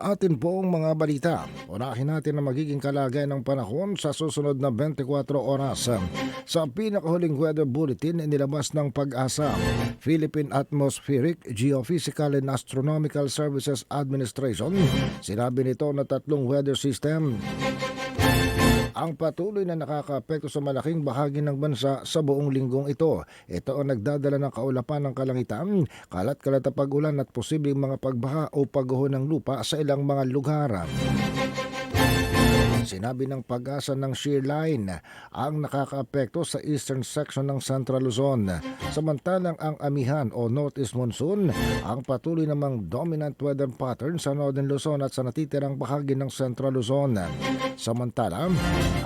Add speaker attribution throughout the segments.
Speaker 1: Atin pong mga balita. Unahin natin ang magiging kalagayan ng panahon sa susunod na 24 oras. Sa pinakahuling weather bulletin nilabas ng Pag-asa, Philippine Atmospheric, Geophysical and Astronomical Services Administration, sinabi nito na tatlong weather system ang patuloy na nakakaapekto sa malaking bahagi ng bansa sa buong linggong ito. Ito ang nagdadala ng kaulapan ng kalangitan, kalat-kalat na pag-ulan at posibleng mga pagbaha o pagguho ng lupa sa ilang mga lugar. Sinabi ng Pag-asa ng shear line ang nakakaapekto sa eastern section ng Central Luzon. Samantalang ang amihan o northeast monsoon ang patuloy namang dominant weather pattern sa northern Luzon at sa natitirang bahagi ng Central Luzon. Samantala,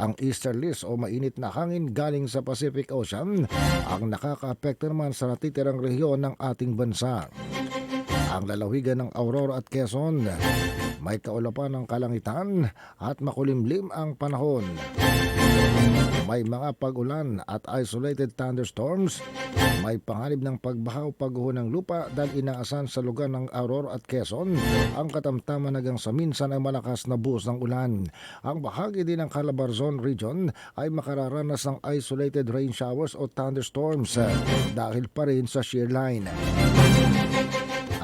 Speaker 1: ang easterlies o mainit na hangin galing sa Pacific Ocean ang nakakaapekto naman sa natitirang rehiyon ng ating bansa. Ang lalawigan ng Aurora at Quezon, may kaulapan ng kalangitan at makulimlim ang panahon. May mga pag-ulan at isolated thunderstorms. May panganib ng pagbaha o pagguho ng lupa dahil inaasahan sa lugar ng Aurora at Quezon ang katamtaman hanggang sa minsan ay malakas na buhos ng ulan. Ang bahagi din ng Calabarzon region ay makararanas ng isolated rain showers o thunderstorms dahil pa rin sa shear line.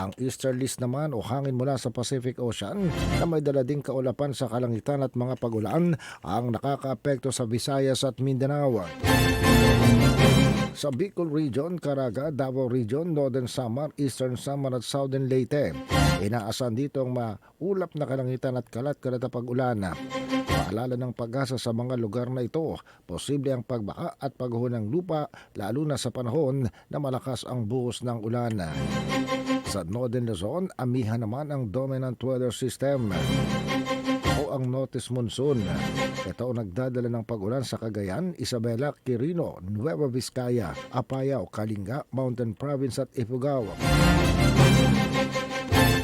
Speaker 1: Ang easterlies naman o hangin mula sa Pacific Ocean na may dala ding kaulapan sa kalangitan at mga pagulan ang nakakaapekto sa Visayas at Mindanao. Sa Bicol Region, Caraga, Davao Region, Northern Samar, Eastern Samar at Southern Leyte, inaasahan dito ang maulap na kalangitan at kalat-kalat na pag-ulan. Paalala ng Pag-asa sa mga lugar na ito, posible ang pagbaha at pagguho ng lupa lalo na sa panahon na malakas ang buhos ng ulan. Sa Northern Luzon, amihan naman ang dominant weather system o ang northeast monsoon. Ito ang nagdadala ng pag-ulan sa Cagayan, Isabela, Quirino, Nueva Vizcaya, Apayao, Kalinga, Mountain Province at Ifugao.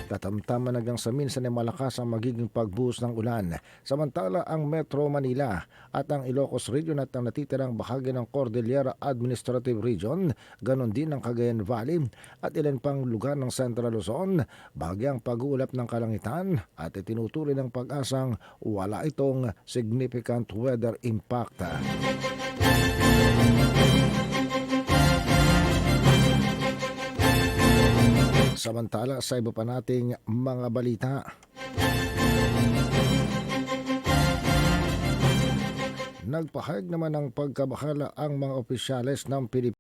Speaker 1: Katamtaman hanggang sa minsan ay malakas ang magiging pagbuhos ng ulan. Samantala ang Metro Manila at ang Ilocos Region at ang natitirang bahagi ng Cordillera Administrative Region, ganon din ang Cagayan Valley at ilan pang lugar ng Central Luzon, bahagyang pag-uulap ng kalangitan at itinutuloy ng Pag-asang wala itong significant weather impact. Samantala sa iba pa nating mga balita, nagpahayag naman ng pagkabahala ang mga opisyales ng Pilipinas